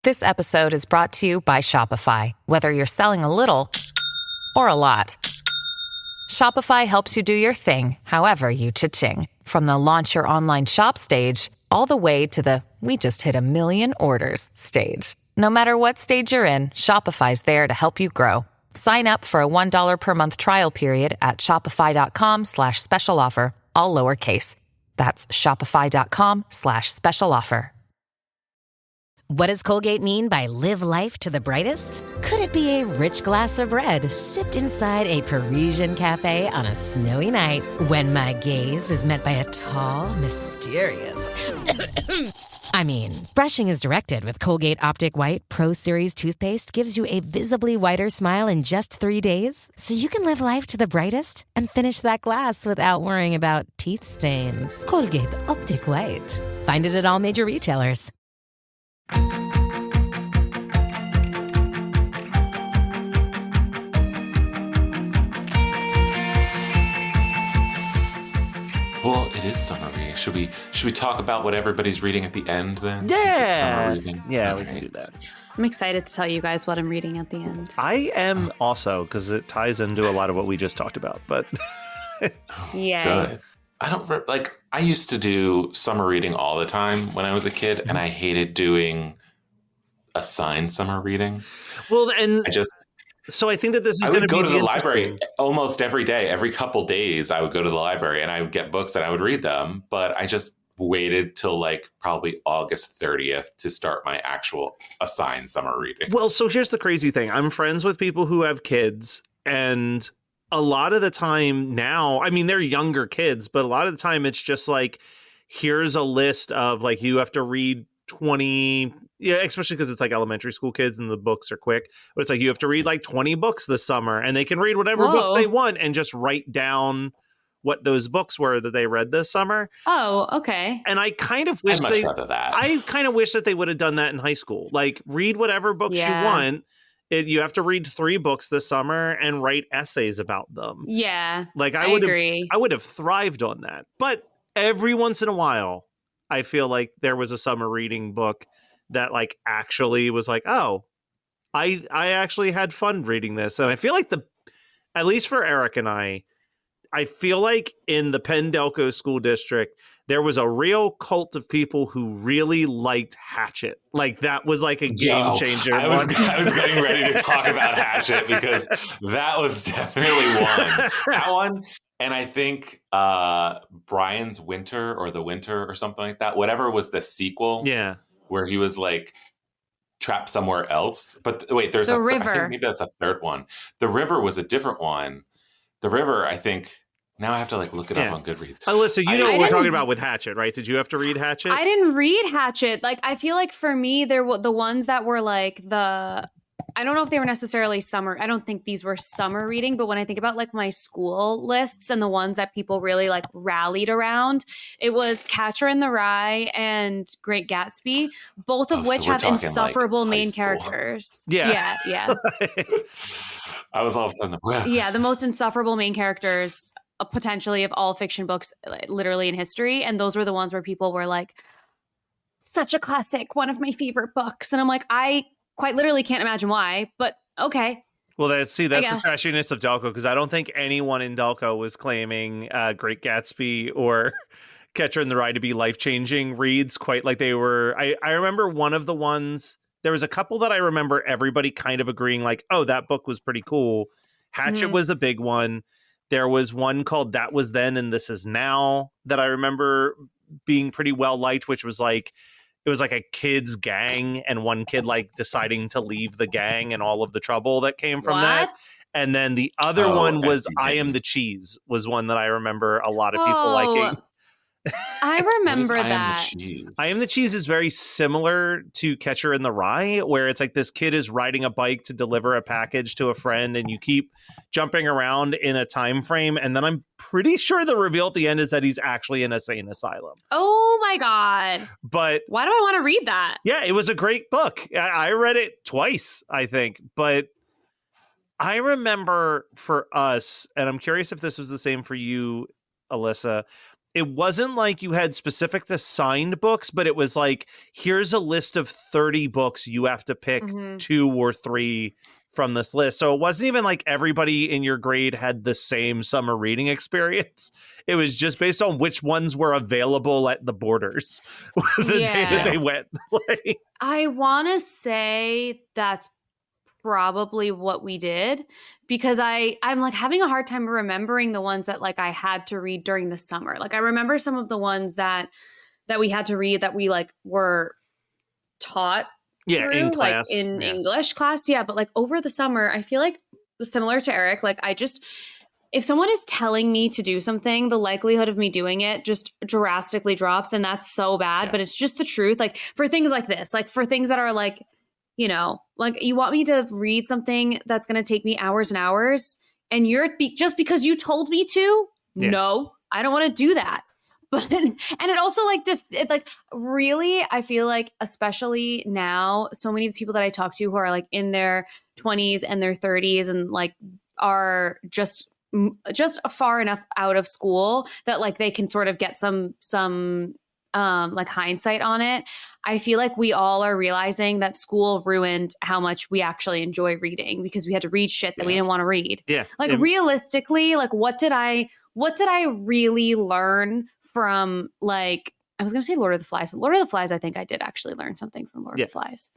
This episode is brought to you by Shopify. Whether you're selling a little or a lot, Shopify helps you do your thing, however you cha-ching. From the launch your online shop stage, all the way to the we just hit 1 million orders stage. No matter what stage you're in, Shopify's there to help you grow. Sign up for a $1 per month trial period at shopify.com/special offer, all lowercase. That's shopify.com/special offer. What does Colgate mean by live life to the brightest? Could it be a rich glass of red sipped inside a Parisian cafe on a snowy night when my gaze is met by a tall, mysterious... I mean, brushing is directed with Colgate Optic White Pro Series toothpaste gives you a visibly whiter smile in just 3 days, so you can live life to the brightest and finish that glass without worrying about teeth stains. Colgate Optic White. Find it at all major retailers. Well, it is summer reading. Should we talk about what everybody's reading at the end then? Since it's summer reading? Yeah, Okay. we can do that. I'm excited to tell you guys what I'm reading at the end. I am also, because it ties into a lot of what we just talked about. But Yay. Good. I used to do summer reading all the time when I was a kid, and I hated doing assigned summer reading. well, and I just so I think that this is I going would to be go to the interesting- library almost every day. Every couple days, I would go to the library and I would get books and I would read them. But I just waited till like probably August 30th to start my actual assigned summer reading. Well, so here's the crazy thing. I'm friends with people who have kids, and a lot of the time now, I mean, they're younger kids, but a lot of the time it's just like, here's a list of like, you have to read 20, yeah, especially because it's like elementary school kids and the books are quick. But it's like, you have to read like 20 books this summer, and they can read whatever books Whoa. they want and just write down what those books were that they read this summer. Oh, okay. And I kind of wish I'd much rather that. I kind of wish that they would have done that in high school. Like, read whatever books Yeah. you want. You have to read 3 books this summer and write essays about them. Yeah, Like, I would agree. I would have thrived on that. But every once in a while, I feel like there was a summer reading book that like actually was like, oh, I actually had fun reading this. And I feel like at least for Eric and I feel like in the Penn Delco school district, there was a real cult of people who really liked Hatchet. Like, that was like a game changer. I was getting ready to talk about Hatchet because that was definitely one. That one, and I think Brian's Winter or The Winter or something like that. Whatever was the sequel. Yeah. Where he was like trapped somewhere else. But wait, there's The I River. think maybe that's a third one. The River was a different one. The River, I think. Now I have to like look it Yeah. up on Goodreads. Alyssa, you know I what we're didn't- talking about with Hatchet, right? Did you have to read Hatchet? I didn't read Hatchet. Like, I feel like for me, there were the ones that were like I don't know if they were necessarily summer. I don't think these were summer reading, but when I think about like my school lists and the ones that people really like rallied around, it was Catcher in the Rye and Great Gatsby, both of Oh, so which we're have talking, like, insufferable high main school. characters. Yeah. Yeah. I was all of a sudden Yeah, the most insufferable main characters potentially of all fiction books literally in history, and those were the ones where people were like, such a classic, one of my favorite books. And I'm like, I quite literally can't imagine why, but okay. Well, that's the guess. trashiness of Delco, because I don't think anyone in Delco was claiming Great Gatsby or Catcher in the Rye to be life-changing reads quite like they were. I remember one of the ones, there was a couple that I remember everybody kind of agreeing like, oh, that book was pretty cool. Hatchet Mhm. was a big one. There was one called That Was Then and This Is Now that I remember being pretty well liked, which was like, it was like a kid's gang and one kid like deciding to leave the gang and all of the trouble that came from that. And then the other one was SDG. I Am the Cheese was one that I remember a lot of people liking. I remember What is that. I Am the Cheese? I Am the Cheese is very similar to Catcher in the Rye, where it's like this kid is riding a bike to deliver a package to a friend, and you keep jumping around in a time frame. And then I'm pretty sure the reveal at the end is that he's actually in a sane asylum. Oh my God. But Why do I want to read that? yeah, it was a great book. I read it twice, I think. But I remember for us, and I'm curious if this was the same for you, Alyssa, it wasn't like you had specific assigned books, but it was like, here's a list of 30 books. You have to pick 2 or 3 from this list. So it wasn't even like everybody in your grade had the same summer reading experience. It was just based on which ones were available at the Borders the day that they went. Like, I want to say that's probably what we did, because I'm like having a hard time remembering the ones that like I had to read during the summer. Like I remember some of the ones that we had to read that we like were taught through, in class, like in English class. Yeah. But like over the summer, I feel like similar to Eric, like if someone is telling me to do something, the likelihood of me doing it just drastically drops. And that's so bad, but it's just the truth. Like for things like this, like for things that are like, you know, like you want me to read something that's going to take me hours and hours, and just because you told me to, no, I don't want to do that. But, and it also like, really, I feel like, especially now, so many of the people that I talk to who are like in their 20s and their 30s and like are just far enough out of school that like they can sort of get some like hindsight on it. I feel like we all are realizing that school ruined how much we actually enjoy reading, because we had to read shit that we didn't want to read. Yeah. Like realistically, like what did I really learn from, like, I was going to say Lord of the Flies, but Lord of the Flies, I think I did actually learn something from Lord of the Flies.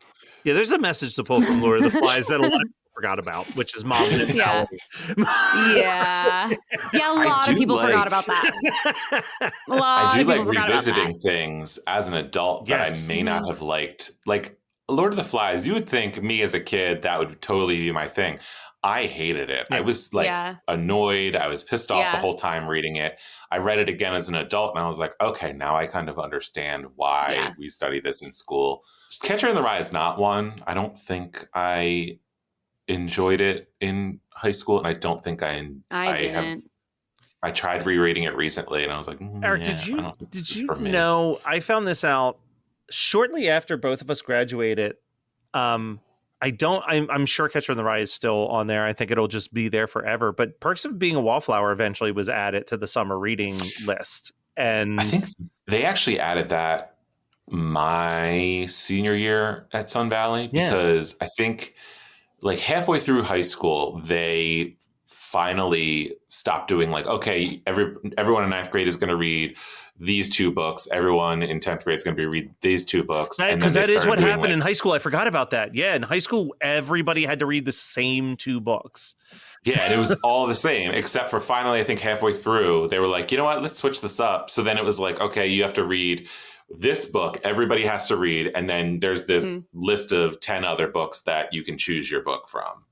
Yeah, there's a message to pull from Lord of the Flies that a lot of people forgot about, which is mom mentality. Yeah, a lot of people forgot about that. A lot I do of people like forgot revisiting about that. things as an adult that I may not have liked. Like Lord of the Flies, you would think me as a kid, that would totally be my thing. I hated it. I was like annoyed. I was pissed off the whole time reading it. I read it again as an adult and I was like, okay, now I kind of understand why we study this in school. Catcher in the Rye is not one. I don't think I enjoyed it in high school, and I don't think I didn't. I tried rereading it recently and I was like, Eric, did you know, I found this out shortly after both of us graduated. I'm sure Catcher in the Rye is still on there. I think it'll just be there forever. But Perks of Being a Wallflower eventually was added to the summer reading list. And I think they actually added that my senior year at Sun Valley, because I think like halfway through high school, they finally stopped doing like, okay, everyone in 9th grade is going to read these 2 books. Everyone in 10th grade is going to read these 2 books. Because that is what happened in high school. I forgot about that. Yeah, in high school, everybody had to read the same 2 books. Yeah, and it was all the same, except for finally, I think halfway through, they were like, you know what, let's switch this up. So then it was like, okay, you have to read this book. Everybody has to read. And then there's this list of 10 other books that you can choose your book from.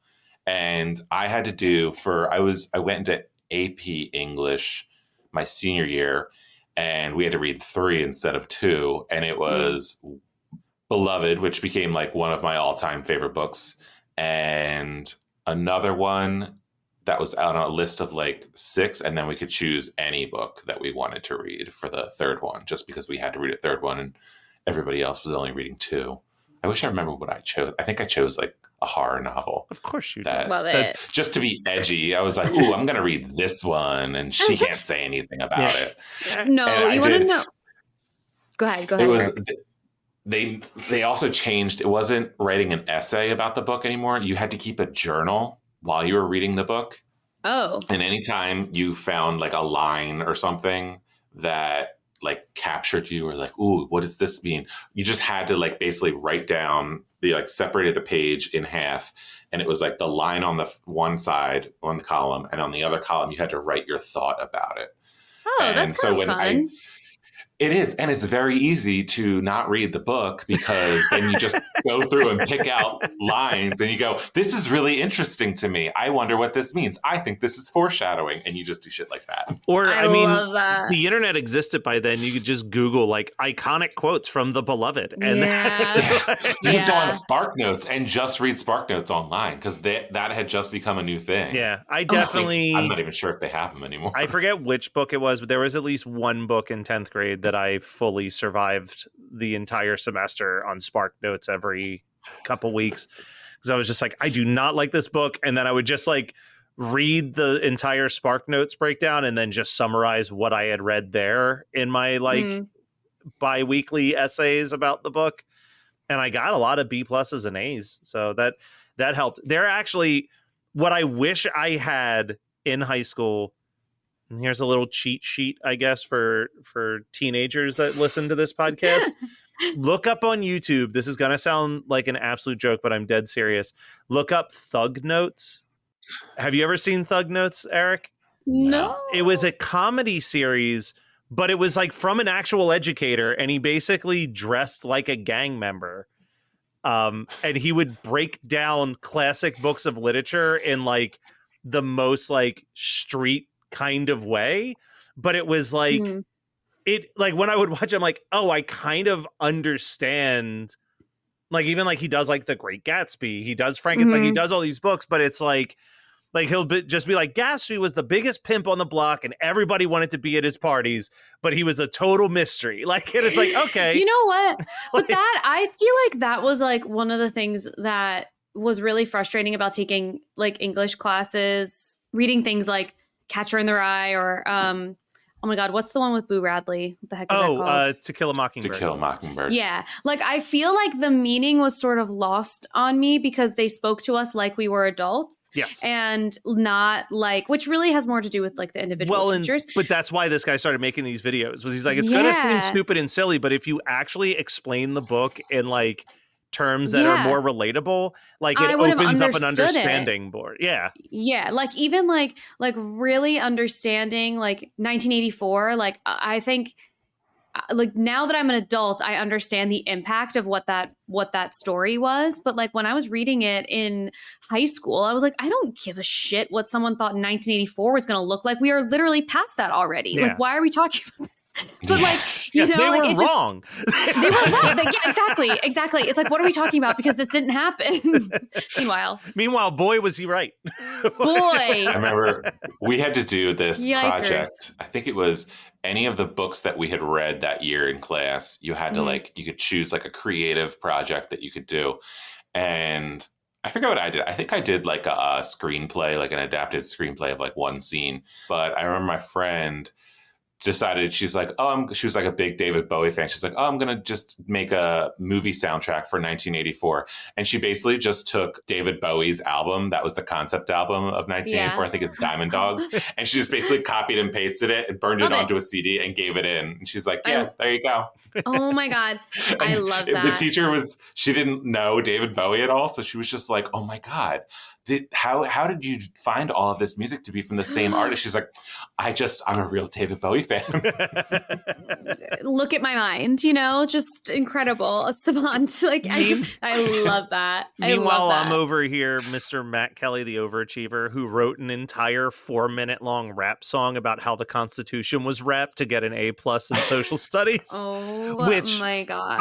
And I had to do I went into AP English my senior year, and we had to read 3 instead of 2. And it was Beloved, which became like one of my all-time favorite books. And another one that was out on a list of like 6. And then we could choose any book that we wanted to read for the 3rd one, just because we had to read a 3rd one and everybody else was only reading 2. I wish I remember what I chose. I think I chose like a horror novel. Of course you did. Love it. Just to be edgy. I was like, ooh, I'm going to read this one. And she can't say anything about it. No, and you want to know. Go ahead. It was, they also changed. It wasn't writing an essay about the book anymore. You had to keep a journal while you were reading the book. Oh. And anytime you found like a line or something that like captured you, or like, ooh, what does this mean? You just had to like basically write down separated the page in half, and it was like the line on the one side on the column, and on the other column you had to write your thought about it. Oh, that's kind of fun. It is, and it's very easy to not read the book, because then you just go through and pick out lines and you go, this is really interesting to me. I wonder what this means. I think this is foreshadowing. And you just do shit like that. Or, I mean, the internet existed by then. You could just Google like iconic quotes from The Beloved. And you could go on SparkNotes and just read SparkNotes online, because that had just become a new thing. Yeah, I'm not even sure if they have them anymore. I forget which book it was, but there was at least one book in 10th grade that I fully survived the entire semester on SparkNotes every couple weeks, because I was just like, I do not like this book. And then I would just like read the entire SparkNotes breakdown and then just summarize what I had read there in my bi-weekly essays about the book. And I got a lot of B pluses and A's. So that helped. They're actually what I wish I had in high school. And here's a little cheat sheet, I guess, for teenagers that listen to this podcast. Look up on YouTube. This is going to sound like an absolute joke, but I'm dead serious. Look up Thug Notes. Have you ever seen Thug Notes, Eric? No. It was a comedy series, but it was like from an actual educator, and he basically dressed like a gang member. And he would break down classic books of literature in like the most like street kind of way. But it was like it like when I would watch it, I'm like, oh, I kind of understand. Like even like he does like The Great Gatsby, he does Frankenstein, he does all these books, but it's like he'll just be like, Gatsby was the biggest pimp on the block and everybody wanted to be at his parties, but he was a total mystery. Like, and it's like, okay. You know what? But that, I feel like that was like one of the things that was really frustrating about taking like English classes, reading things like Catcher in the Rye or, oh my God, what's the one with Boo Radley? What the heck is that called? To Kill a Mockingbird. To Kill a Mockingbird. Yeah. Like, I feel like the meaning was sort of lost on me because they spoke to us like we were adults. Yes. And not like, which really has more to do with like the individual teachers. But that's why this guy started making these videos, was he's like, it's going to seem stupid and silly, but if you actually explain the book in like terms that are more relatable, like it opens up an understanding board. Yeah. Yeah. Like even like really understanding like 1984, like I think like now that I'm an adult, I understand the impact of what that story was. But like when I was reading it in high school, I was like, I don't give a shit what someone thought 1984 was going to look like. We are literally past that already. Yeah. Like, why are we talking about this? But like, you know, they like were wrong. They were wrong. Yeah, exactly. It's like, what are we talking about? Because this didn't happen. Meanwhile, boy, was he right. Boy. I remember we had to do this Yikers. project. I think it was any of the books that we had read that year in class. You had to like, you could choose like a creative project that you could do. And I forget what I did. I think I did like a screenplay, like an adapted screenplay of like one scene. But I remember my friend decided, she's like, she was like a big David Bowie fan. She's like, I'm going to just make a movie soundtrack for 1984. And she basically just took David Bowie's album. That was the concept album of 1984. I think it's Diamond Dogs. And she just basically copied and pasted it and burned it onto a CD and gave it in. And she's like, yeah, there you go. Oh my God. I love that. The teacher she didn't know David Bowie at all. So she was just like, oh my God, how did you find all of this music to be from the same artist? She's like, I'm a real David Bowie fan. Look at my mind, you know, just incredible. A savant. Like, I love that. Meanwhile, I'm over here, Mr. Matt Kelly, the overachiever, who wrote an entire 4-minute long rap song about how the Constitution was rapped to get an A+ in social studies. Which, my God.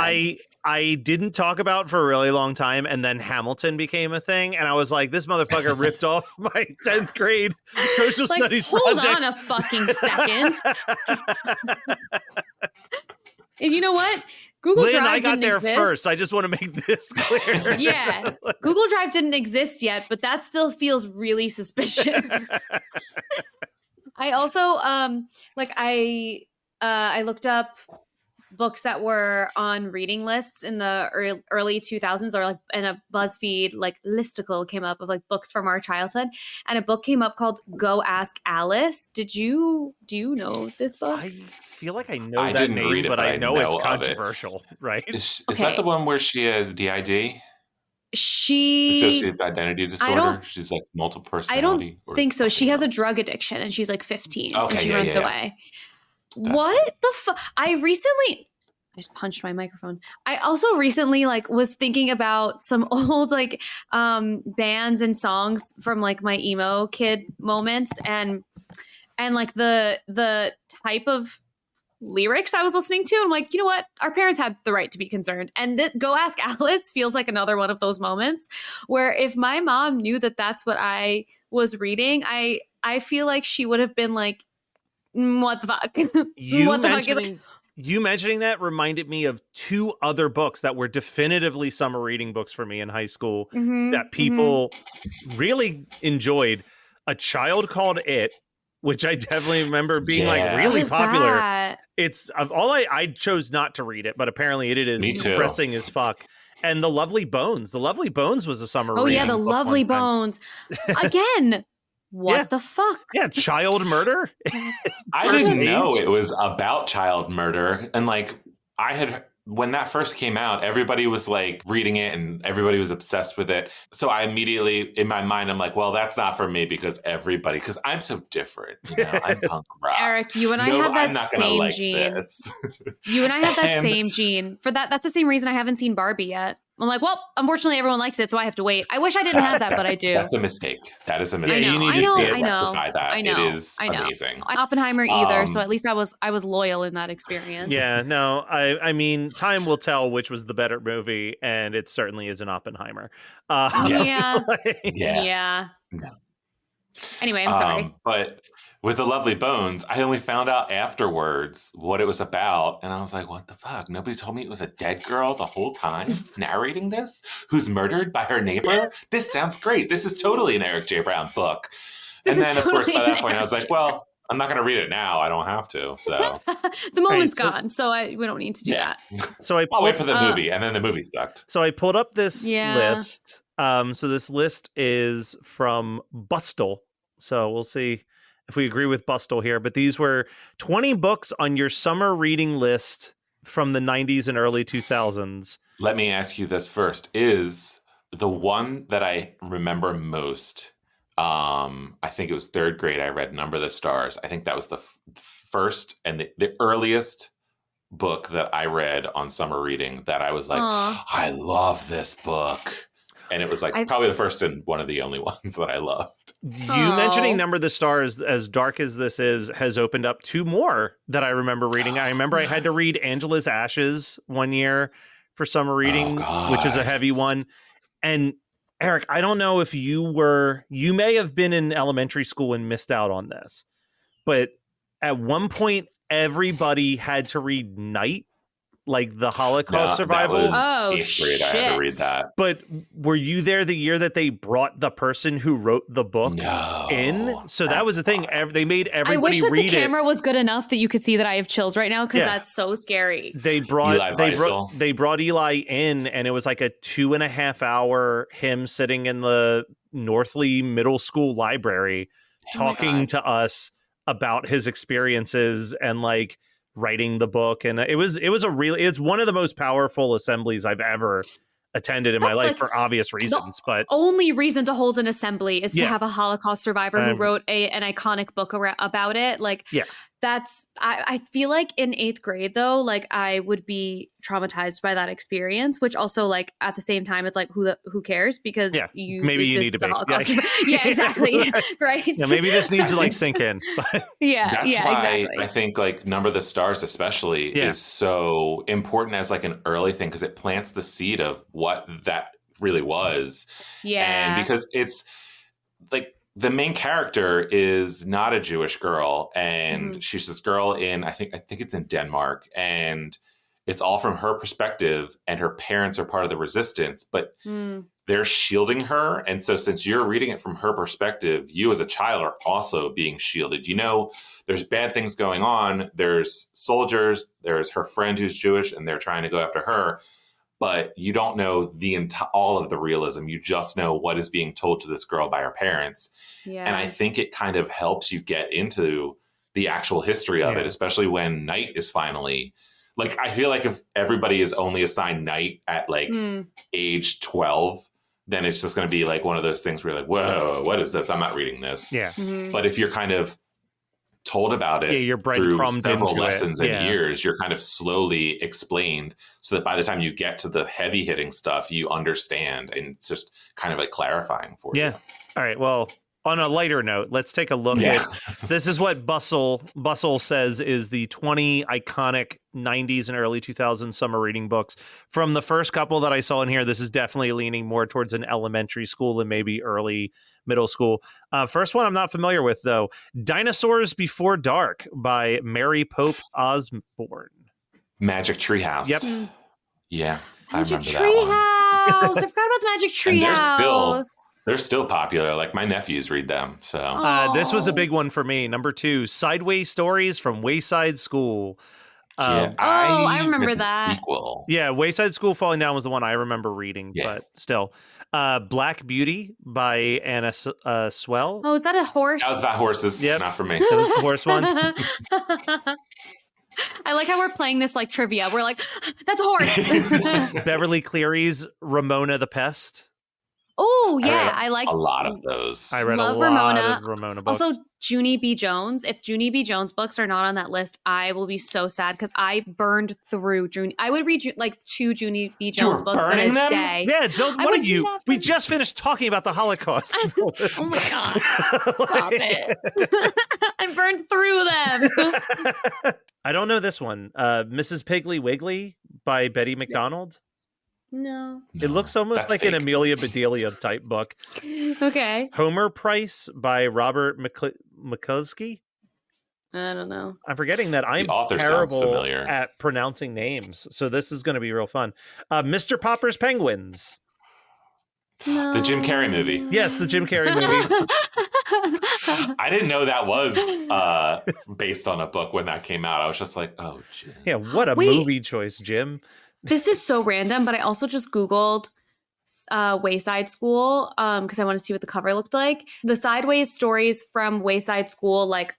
I didn't talk about for a really long time, and then Hamilton became a thing, and I was like, this motherfucker ripped off my 10th grade social studies project. Hold on a fucking second. And you know what? Google Lynn, Drive I got didn't there exist. first. I just want to make this clear. Yeah. Google Drive didn't exist yet, but that still feels really suspicious. I also, I looked up books that were on reading lists in the early 2000s, or like in a BuzzFeed like listicle came up of like books from our childhood, and a book came up called Go Ask Alice. Do you know this book? I feel like I know that name, but I know it's controversial, right? Is that the one where she has DID? Dissociative identity disorder. She's like multiple personality. I don't think so. She has a drug addiction, and she's like 15, and she runs away. That's what the fuck? I just punched my microphone. I also recently like was thinking about some old like bands and songs from like my emo kid moments, and like the type of lyrics I was listening to. I'm like, you know what? Our parents had the right to be concerned. And Go Ask Alice feels like another one of those moments where if my mom knew that that's what I was reading, I feel like she would have been like, what the fuck? You mentioning that reminded me of 2 other books that were definitively summer reading books for me in high school that people really enjoyed. A Child Called It, which I definitely remember being like Yeah. really What is popular. that? It's I chose not to read it, but apparently it is Me too. depressing as fuck. And The Lovely Bones. The Lovely Bones was a summer Oh yeah, reading the book Lovely one time. Bones. Again, what Yeah. the fuck? Yeah, child murder. I First didn't know page. it was about child murder. And like, when that first came out, everybody was like reading it and everybody was obsessed with it. So I immediately, in my mind, I'm like, well, that's not for me because I'm so different. I'm punk rock. Eric, you and I No, have that I'm not gonna same like gene. this. You and I have that And- same gene. For that's the same reason I haven't seen Barbie yet. I'm like, well, unfortunately, everyone likes it, so I have to wait. I wish I didn't have that, but I do. That's a mistake. That is a I mistake. know, you need I to know, stand I know, rectify that. I know, It is I know. amazing. Oppenheimer either, so Um, at least I was loyal in that experience. Yeah, no, I mean, time will tell which was the better movie, and it certainly is an Oppenheimer. Yeah. Yeah. Yeah. No. Anyway, I'm sorry. But with The Lovely Bones, I only found out afterwards what it was about. And I was like, what the fuck? Nobody told me it was a dead girl the whole time narrating this who's murdered by her neighbor. This sounds great. This is totally an Eric J. Brown book. This And is then, of course, by totally that an point, I Eric was like, J. well, I'm not going to read it now. I don't have to. So The moment's Right, so- gone, so we don't need to do Yeah. that. So I I'll wait for pulled, the movie. And then the movie sucked. so I pulled up this Yeah. list. So this list is from Bustle. So we'll see if we agree with Bustle here. But these were 20 books on your summer reading list from the 90s and early 2000s. Let me ask you this first. Is the one that I remember most, I think it was third grade, I read Number the Stars. I think that was the first and the earliest book that I read on summer reading that I was like, Aw. I love this book. And it was like probably the first and one of the only ones that I loved. You Aw. mentioning Number the Stars, as dark as this is, has opened up two more that I remember reading. I remember I had to read Angela's Ashes one year for summer reading, which is a God. heavy one. And Eric, I don't know if you may have been in elementary school and missed out on this, but at one point, everybody had to read Night, like the Holocaust survivals. Oh, eighth grade. I had to read shit. that. But were you there the year that they brought the person who wrote the book No. in? So that was the thing. They made I everybody wish that the read it. camera was good enough that you could see that I have chills right now because Yeah. that's so scary. They brought Eli Wiesel. they brought Eli in, and it was like a 2.5 hour him sitting in the Northley Middle School library talking to us about his experiences and like writing the book. And it's one of the most powerful assemblies I've ever attended in my That's life like for obvious reasons. But Only reason to hold an assembly is to Yeah. have a Holocaust survivor who wrote an iconic book about it. Like, Yeah. that's I feel like in 8th grade though, like I would be traumatized by that experience, which also like at the same time it's like who cares because Yeah, maybe you this need to is a be. Holocaust Yeah. survivor. Yeah, exactly. Right. yeah, maybe this needs to like sink in. But yeah, That's yeah, why exactly. I think like Number the Stars especially Yeah. is so important as like an early thing because it plants the seed of what that really was. yeah. And because it's like the main character is not a Jewish girl and Mhm. she's this girl in I think it's in Denmark and it's all from her perspective and her parents are part of the resistance but Mm. they're shielding her. And so since you're reading it from her perspective, you as a child are also being shielded. There's bad things going on. There's soldiers, there's her friend who's Jewish and they're trying to go after her. But you don't know all of the realism. You just know what is being told to this girl by her parents. Yeah. And I think it kind of helps you get into the actual history of Yeah. it, especially when Night is finally like, I feel like if everybody is only assigned Night at like Mm. age 12, then it's just going to be like one of those things where you're like, whoa, what is this? I'm not reading this. yeah, Mhm. But if you're kind of told about it you're through breadcrumbed several into lessons it. and Yeah. years, you're kind of slowly explained so that by the time you get to the heavy hitting stuff, you understand and it's just kind of like clarifying for Yeah. you. All right. Well, on a lighter note, let's take a look Yeah. at this is what Bustle says is the 20 iconic 90s and early 2000s summer reading books. From the first couple that I saw in here, this is definitely leaning more towards an elementary school and maybe early middle school. First one I'm not familiar with, though. Dinosaurs Before Dark by Mary Pope Osborne. Magic Treehouse. Yep. Yeah. Magic I remember that one. Treehouse. I forgot about the Magic And Treehouse. They're still popular. Like my nephews read them. So This was a Oh. big one for me. Number 2, Sideways Stories from Wayside School. yeah, I remember read the that. sequel. Yeah, Wayside School Falling Down was the one I remember reading, Yeah. but still. Black Beauty by Anna Swell. Oh, is that a horse? That was about horses, Yep. not for me. That was the horse one. I like how we're playing this like trivia. We're like, that's a horse. Beverly Cleary's Ramona the Pest. Oh, I read yeah. I like a lot of those. I read Love a lot Ramona. of Ramona books. also Junie B. Jones. If Junie B. Jones books are not on that list, I will be so sad because I burned through Junie. I would read like 2 Junie B. You were Jones books in burning a them? day. yeah, don't I one would of do you. that We for- just finished talking about the Holocaust. Oh my God. Stop it. I burned through them. I don't know this one. Mrs. Piggly Wiggly by Betty McDonald. No. It looks almost That's like fake. an Amelia Bedelia type book. Okay. Homer Price by Robert McCuskey. I don't know. I'm forgetting that I'm author sounds terrible familiar. at pronouncing names, so this is going to be real fun. Mr. Popper's Penguins. No. The Jim Carrey movie. Yes, the Jim Carrey movie. I didn't know that was based on a book when that came out. I was just like, oh, Jim. Yeah, what a Wait. movie choice, Jim. This is so random, but I also just Googled Wayside School because I want to see what the cover looked like. The sideways stories from Wayside School, like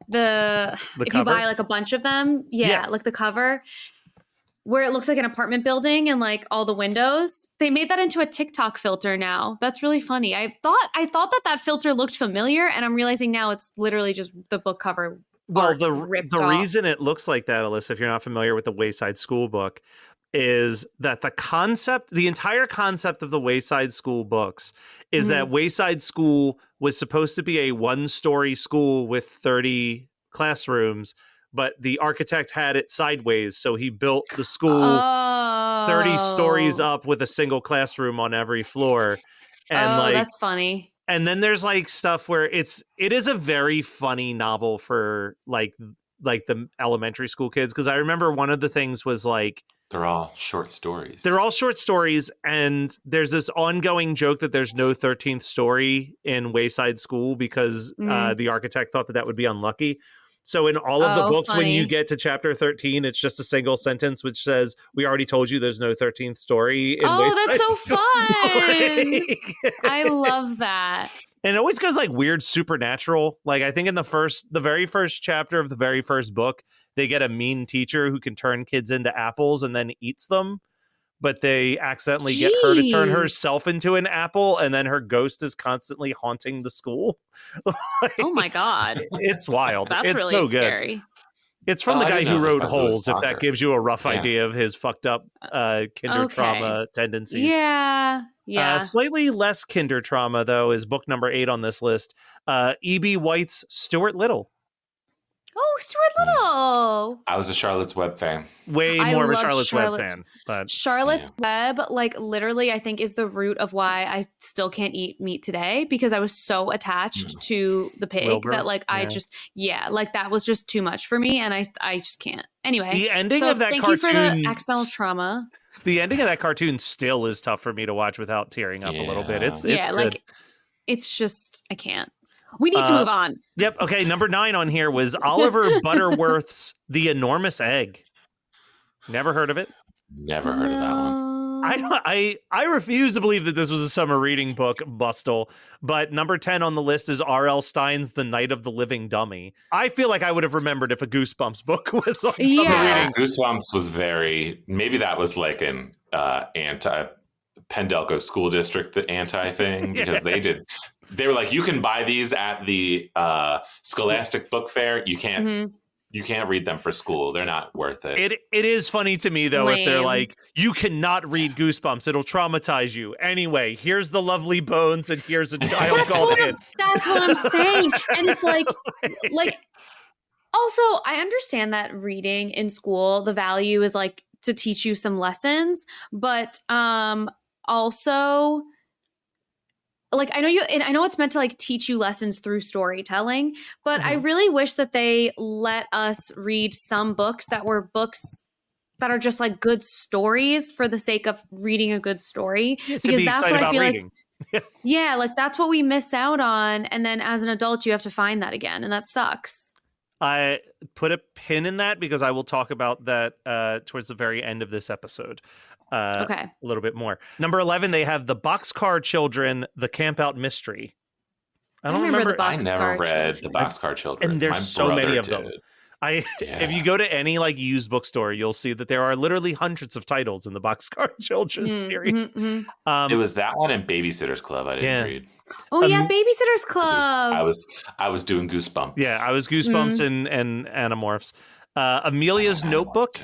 the if you cover? buy like a bunch of them, yeah, like the cover where it looks like an apartment building and like all the windows. They made that into a TikTok filter now. That's really funny. I thought that filter looked familiar, and I'm realizing now it's literally just the book cover. Well, art the ripped off. reason it looks like that, Alyssa, if you're not familiar with the Wayside School book, is that the entire concept of the Wayside School books is that Wayside School was supposed to be a 1-story school with 30 classrooms, but the architect had it sideways, so he built the school 30 stories up with a single classroom on every floor. And that's funny. And then there's like stuff where it is a very funny novel for like the elementary school kids, because I remember one of the things was like They're all short stories. they're all short stories, and there's this ongoing joke that there's no 13th story in Wayside School because the architect thought that would be unlucky. So in all of the books, when you funny. get to chapter 13, it's just a single sentence which says, "We already told you there's no 13th story in Oh, Wayside that's so School." fun. I love that. And it always goes like weird supernatural. Like I think in the very first chapter of the very first book, they get a mean teacher who can turn kids into apples and then eats them. But they accidentally get her to turn Jeez. herself into an apple, and then her ghost is constantly haunting the school. Oh my God. It's wild. That's it's really so good. scary. It's from Oh, the I guy didn't who know this wrote about Lewis Holes, if that Talker. gives you a rough Yeah. idea of his fucked up kinder Okay. trauma tendencies. Yeah. Yeah. Slightly less kinder trauma, though, is book number 8 on this list. E.B. White's Stuart Little. Oh, Stuart Little. I was a Charlotte's Web fan. Way I more of a love Charlotte's Web Charlotte's- fan. But Charlotte's Web, like literally, I think is the root of why I still can't eat meat today, because I was so attached to the pig Wilbur? that like I Yeah. just like that was just too much for me, and I just can't. Anyway, the ending so of that thank cartoon, you for the accidental trauma. the ending of that cartoon still is tough for me to watch without tearing up a little bit. Yeah. It's Yeah, good. like it's just I can't. We need to move on. Yep. Okay. Number 9 on here was Oliver Butterworth's The Enormous Egg. Never heard of it. Never heard of that one. I refuse to believe that this was a summer reading book, Bustle. But number 10 on the list is R.L. Stein's The Night of the Living Dummy. I feel like I would have remembered if a Goosebumps book was on summer Yeah. reading. Goosebumps was maybe that was like an anti Pendelco School District anti thing, because they were like, you can buy these at the Scholastic Book Fair. You can't Mhm. you can't read them for school. They're not worth it. It is funny to me, though, if they're Lame. like, you cannot read Goosebumps. It'll traumatize you. Anyway, here's the lovely bones, and here's a child called It. That's what I'm saying. And it's like also, I understand that reading in school, the value is like to teach you some lessons, but also like I know it's meant to like teach you lessons through storytelling, but I really wish that they let us read some books that were books that are just like good stories for the sake of reading a good story. To be excited about reading. Yeah, like that's what we miss out on. And then as an adult, you have to find that again. And that sucks. I put a pin in that because I will talk about that towards the very end of this episode. Okay. A little bit more. Number 11, they have the Boxcar Children, the Campout Mystery. I don't remember. the I never Boxcar read Children. the Boxcar Children. And there's My so many brother of them. did. If you go to any like used bookstore, you'll see that there are literally hundreds of titles in the Boxcar Children series. Mm-hmm. It was that one and Babysitter's Club I didn't read. Oh yeah, Babysitter's Club. I was doing Goosebumps. Yeah, I was Goosebumps and Animorphs. Amelia's Notebook.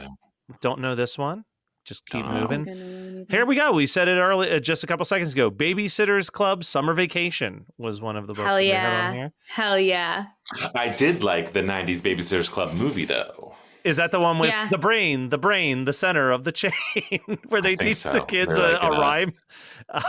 Don't know this one. Just keep moving. Here we go. We said it earlier, just a couple seconds ago. Babysitter's Club Summer Vacation was one of the books Hell we yeah. had on here. Hell yeah. I did like the 90s Babysitter's Club movie, though. Is that the one with the brain, the center of the chain, where they teach the kids a rhyme?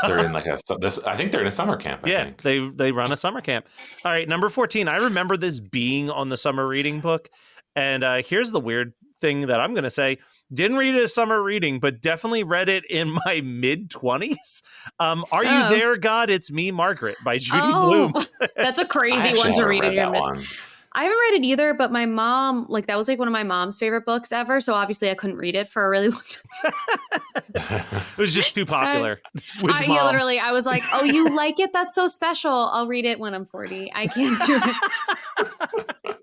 They're in like I think they're in a summer camp. I think. They run a summer camp. All right, number 14. I remember this being on the summer reading book. And here's the weird thing that I'm going to say. Didn't read it as summer reading, but definitely read it in my mid-20s. Are You There, God? It's Me, Margaret by Judy Blume. That's a crazy one to read in your mid. I haven't read it either, but my mom, like that was like one of my mom's favorite books ever. So obviously I couldn't read it for a really long time. It was just too popular. Literally, I was like, oh, you like it? That's so special. I'll read it when I'm 40. I can't do it.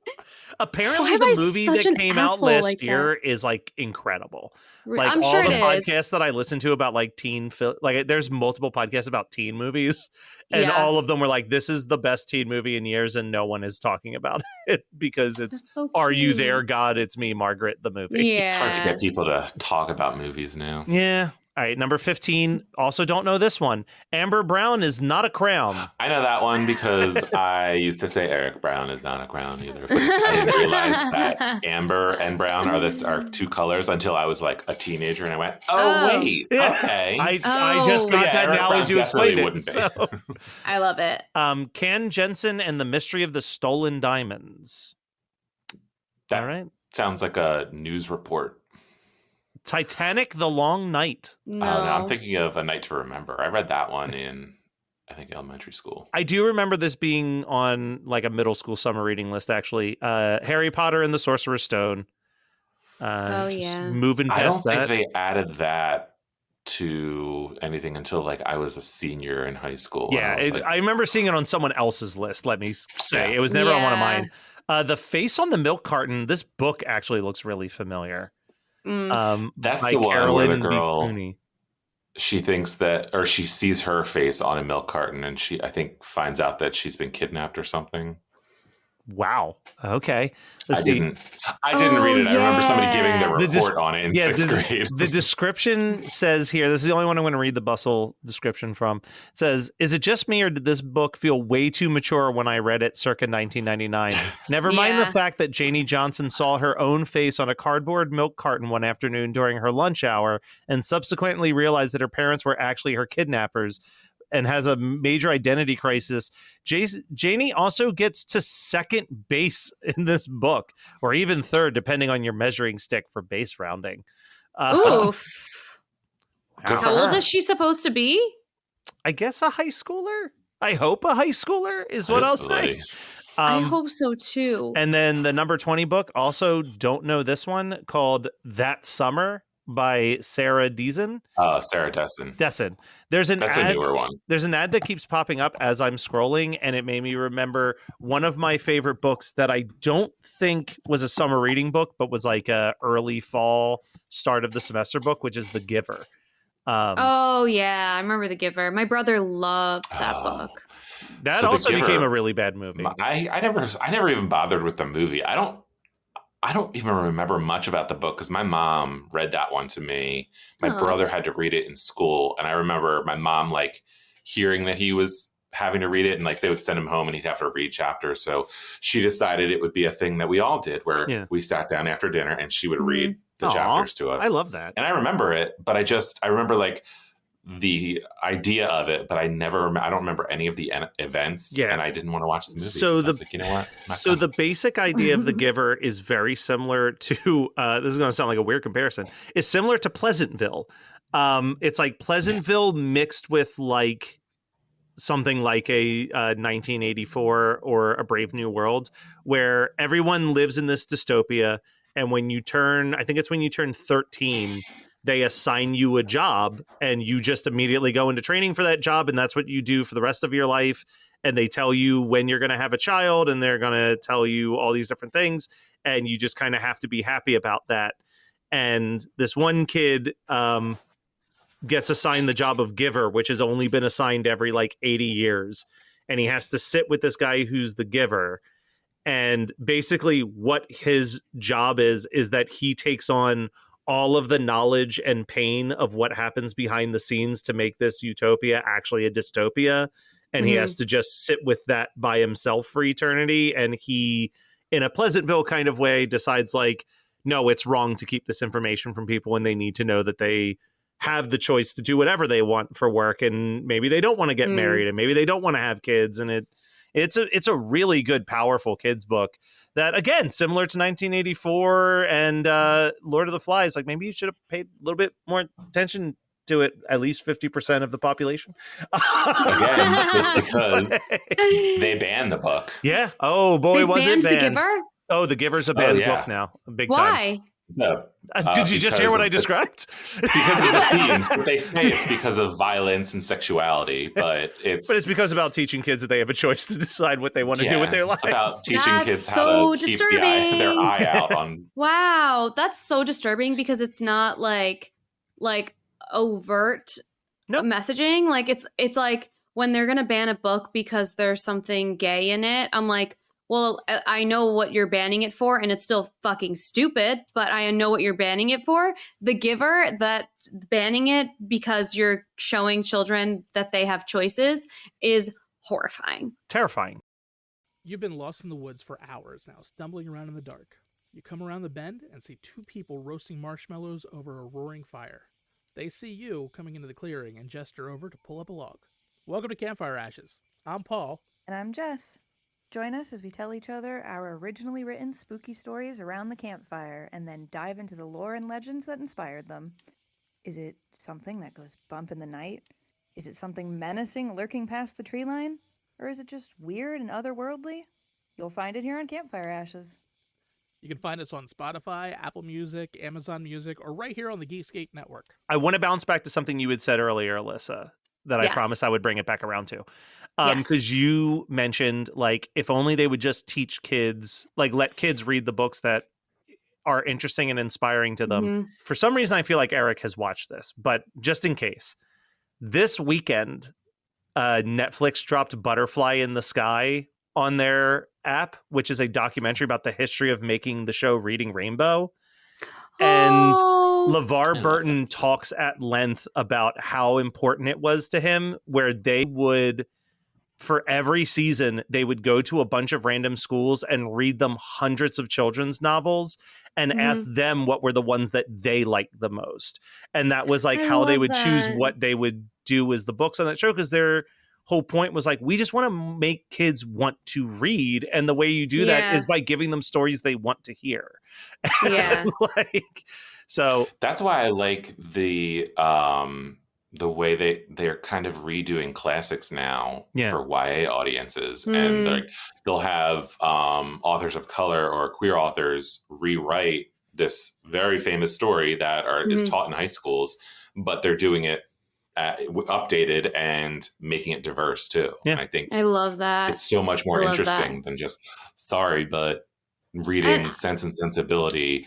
Apparently, the movie that came out last year is like incredible. Like I'm all sure the it podcasts is. that I listen to about like there's multiple podcasts about teen movies, and all of them were like, "This is the best teen movie in years," and no one is talking about it because it's so "Are You There, God? It's Me, Margaret," the movie. Yeah, it's hard to get people to talk about movies now. Yeah. All right, number 15. Also, don't know this one. Amber Brown is not a crown. I know that one because I used to say Eric Brown is not a crown either. But I didn't realize that amber and brown are two colors until I was like a teenager, and I went, wait, okay. I just got that Eric now Brown as you explained it. So. I love it. Ken Jensen and the Mystery of the Stolen Diamonds. All right. Sounds like a news report. Titanic, The Long Night. No. Oh, no, I'm thinking of A Night to Remember. I read that one in, I think, elementary school. I do remember this being on like a middle school summer reading list, actually. Harry Potter and the Sorcerer's Stone. Moving past I don't that. think they added that to anything until like I was a senior in high school. Yeah, I remember seeing it on someone else's list, let me say. Yeah. It was never on one of mine. The Face on the Milk Carton, this book actually looks really familiar. That's the one where the girl, she thinks that, or she sees her face on a milk carton, and she, I think, finds out that she's been kidnapped or something. Wow. Okay. I didn't read it. I remember somebody giving the report on it in sixth grade. The description says here, this is the only one I'm going to read the bustle description from. It says, is it just me or did this book feel way too mature when I read it circa 1999? Never mind the fact that Janie Johnson saw her own face on a cardboard milk carton one afternoon during her lunch hour and subsequently realized that her parents were actually her kidnappers and has a major identity crisis. Janie also gets to second base in this book, or even third, depending on your measuring stick for base rounding. Oof. How old is she supposed to be? I guess a high schooler. I hope a high schooler is what I'll say. I hope so too. And then the number 20 book, also don't know this one, called That Summer by Sarah Deason. Sarah Deason. That's a newer one. There's an ad that keeps popping up as I'm scrolling, and it made me remember one of my favorite books that I don't think was a summer reading book, but was like a early fall, start of the semester book, which is The Giver. Oh yeah, I remember The Giver. My brother loved that book. That also became a really bad movie. I never even bothered with the movie. I don't even remember much about the book because my mom read that one to me. My brother had to read it in school. And I remember my mom like hearing that he was having to read it and like they would send him home and he'd have to read chapters. So she decided it would be a thing that we all did where we sat down after dinner and she would read the chapters to us. I love that. And I remember it, but I remember like the idea of it, but I don't remember any of the events, Yes. and I didn't want to watch the movie. So I was like, you know what? The basic idea of The Giver is very similar to this is going to sound like a weird comparison. It's similar to Pleasantville. It's like Pleasantville mixed with like something like a 1984 or A Brave New World, where everyone lives in this dystopia, and when you turn 13, they assign you a job, and you just immediately go into training for that job, and that's what you do for the rest of your life. And they tell you when you're going to have a child, and they're going to tell you all these different things, and you just kind of have to be happy about that. And this one kid gets assigned the job of giver, which has only been assigned every like 80 years. And he has to sit with this guy who's the giver. And basically what his job is that he takes on all of the knowledge and pain of what happens behind the scenes to make this utopia actually a dystopia. And he has to just sit with that by himself for eternity. And he, in a Pleasantville kind of way, decides like, no, it's wrong to keep this information from people, and they need to know that they have the choice to do whatever they want for work. And maybe they don't want to get married, and maybe they don't want to have kids. And it's a really good, powerful kids book that, again, similar to 1984 and Lord of the Flies, like maybe you should have paid a little bit more attention to it, at least 50% of the population. Again, it's because they banned the book. Yeah. Oh boy, was it banned. The Giver? Oh, The Giver's a banned book now. Big time. Why? No. Did you just hear what I described? Because of the themes. But they say it's because of violence and sexuality, but it's because about teaching kids that they have a choice to decide what they want to do with their lives. It's about teaching That's kids so how to keep disturbing. their eye out on. Wow, that's so disturbing because it's not like overt messaging. Like it's like when they're gonna ban a book because there's something gay in it, I'm like, well, I know what you're banning it for, and it's still fucking stupid, but I know what you're banning it for. The Giver, that banning it because you're showing children that they have choices is horrifying. Terrifying. You've been lost in the woods for hours now, stumbling around in the dark. You come around the bend and see two people roasting marshmallows over a roaring fire. They see you coming into the clearing and gesture over to pull up a log. Welcome to Campfire Ashes. I'm Paul. And I'm Jess. Join us as we tell each other our originally written spooky stories around the campfire and then dive into the lore and legends that inspired them. Is it something that goes bump in the night? Is it something menacing lurking past the tree line? Or is it just weird and otherworldly? You'll find it here on Campfire Ashes. You can find us on Spotify, Apple Music, Amazon Music, or right here on the Geekscape Network. I want to bounce back to something you had said earlier, Alyssa, that I promised I would bring it back around to. Because you mentioned, like, if only they would just teach kids, like, let kids read the books that are interesting and inspiring to them. Mm-hmm. For some reason, I feel like Eric has watched this, but just in case, this weekend, Netflix dropped Butterfly in the Sky on their app, which is a documentary about the history of making the show Reading Rainbow. And LeVar Burton talks at length about how important it was to him, where they would, for every season, they would go to a bunch of random schools and read them hundreds of children's novels and ask them what were the ones that they liked the most. And that was like how they would choose what they would do as the books on that show, because their whole point was like, we just want to make kids want to read. And the way you do that is by giving them stories they want to hear. Yeah. So that's why I like the way they're kind of redoing classics now for YA audiences. And like they'll have authors of color or queer authors rewrite this very famous story that is taught in high schools, but they're doing it updated and making it diverse too. Yeah. I think I love that. It's so much more interesting than just but reading Sense and Sensibility.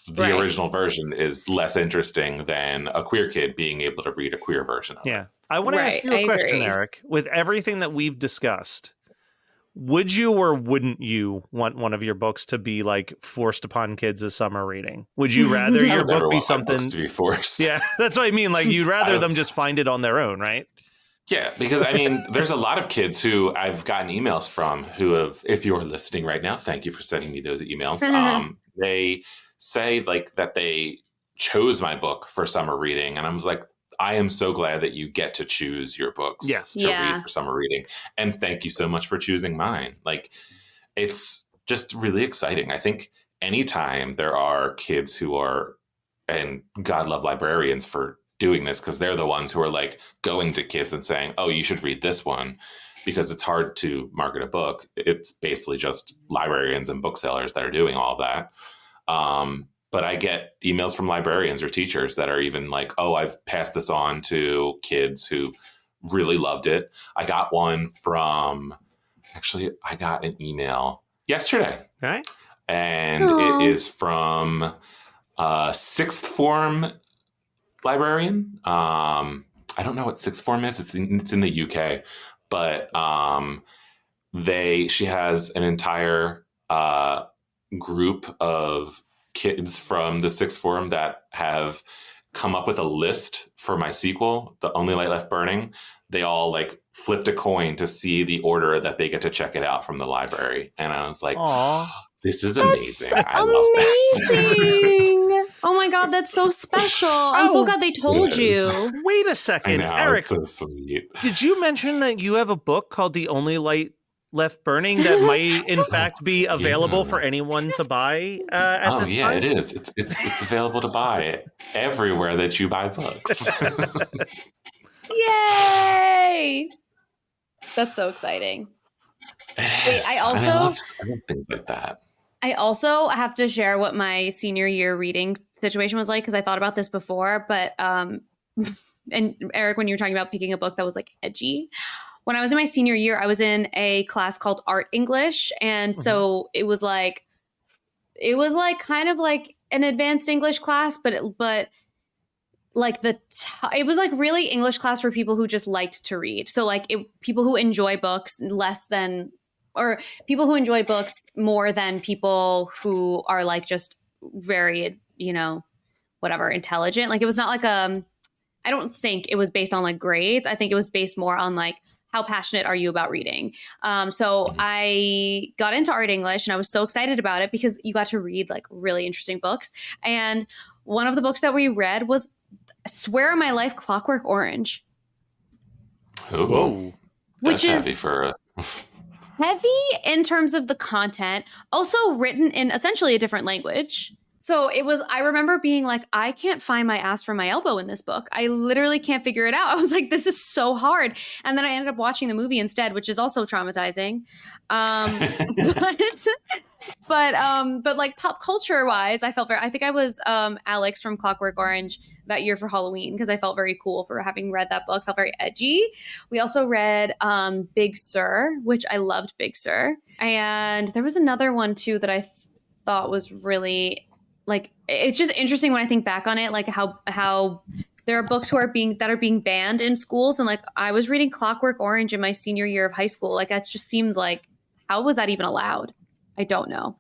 The original version is less interesting than a queer kid being able to read a queer version of it. I want to ask you a question, Eric. With everything that we've discussed, would you or wouldn't you want one of your books to be like forced upon kids as summer reading? Would you rather your book be something to be forced? Yeah, that's what I mean. Like you'd rather them just find it on their own, right? Yeah, because I mean, there's a lot of kids who I've gotten emails from who have, if you're listening right now, thank you for sending me those emails. They say like that they chose my book for summer reading. And I was like, I am so glad that you get to choose your books Yes. to Yeah. read for summer reading. And thank you so much for choosing mine. Like, it's just really exciting. I think anytime there are kids who are, and God love librarians for doing this, because they're the ones who are like going to kids and saying, oh, you should read this one, because it's hard to market a book. It's basically just librarians and booksellers that are doing all of that. But I get emails from librarians or teachers that are even like, oh, I've passed this on to kids who really loved it. I got one from, actually, I got an email yesterday. Okay. And Aw. it is from a sixth form librarian. I don't know what sixth form is. It's in the UK, but she has an entire group of kids from the sixth form that have come up with a list for my sequel, The Only Light Left Burning. They all like flipped a coin to see the order that they get to check it out from the library. And I was like, Aw. this is That's amazing. I love this. amazing. Oh my God, that's so special. I'm so Oh, glad they told it is. you. Wait a I second, know, Eric. it's so sweet. Did you mention that you have a book called The Only Light Left Burning that might, in fact, be available Yeah. for anyone to buy at Oh this yeah, time? it is. It's available to buy everywhere that you buy books. Yay! That's so exciting. Wait, I love things like that. I also have to share what my senior year reading situation was like, because I thought about this before, but and Eric, when you were talking about picking a book that was like edgy, when I was in my senior year, I was in a class called Art English, and so it was like kind of like an advanced English class, but like it was like really English class for people who just liked to read. So like people who enjoy books or people who enjoy books more than people who are like just very, whatever, intelligent. Like it was not like I don't think it was based on like grades. I think it was based more on like, how passionate are you about reading? So I got into Art English and I was so excited about it because you got to read like really interesting books. And one of the books that we read was, I swear on my life, Clockwork Orange. Ooh, Whoa. that's Which is heavy for heavy in terms of the content, also written in essentially a different language. So I remember being like, I can't find my ass from my elbow in this book. I literally can't figure it out. I was like, this is so hard. And then I ended up watching the movie instead, which is also traumatizing. But like pop culture wise, I think I was Alex from Clockwork Orange that year for Halloween because I felt very cool for having read that book. Felt very edgy. We also read Big Sur, which I loved Big Sur. And there was another one too that I thought was really like, it's just interesting when I think back on it, like how there are books that are being banned in schools. And like, I was reading Clockwork Orange in my senior year of high school. Like, that just seems like, how was that even allowed? I don't know.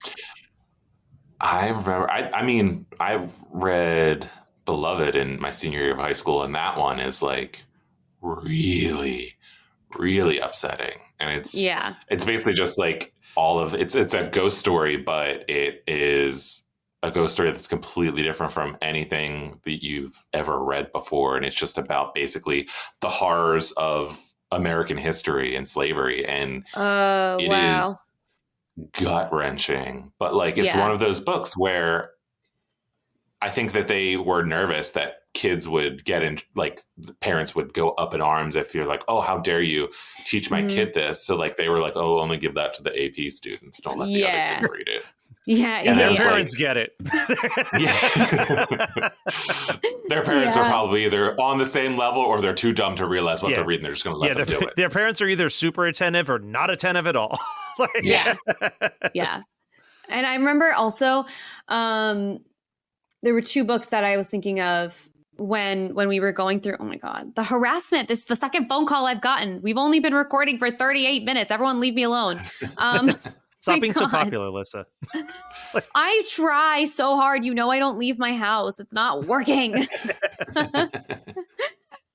I remember, I've read Beloved in my senior year of high school, and that one is like really, really upsetting. And it's basically just like it's a ghost story, but it is a ghost story that's completely different from anything that you've ever read before. And it's just about basically the horrors of American history and slavery. And it is gut wrenching, but like, it's one of those books where I think that they were nervous that kids would get in, like parents would go up in arms if you're like, oh, how dare you teach my kid this? So like, they were like, oh, only give that to the AP students. Don't let the other kids read it. Yeah, and their parents get it. Their parents are probably either on the same level or they're too dumb to realize what they're reading. They're just going to let them do it. Their parents are either super attentive or not attentive at all. Yeah. And I remember also there were two books that I was thinking of when we were going through, oh my God, the harassment. This is the second phone call I've gotten. We've only been recording for 38 minutes. Everyone leave me alone. Stop being so popular, Alyssa. I try so hard. I don't leave my house. It's not working.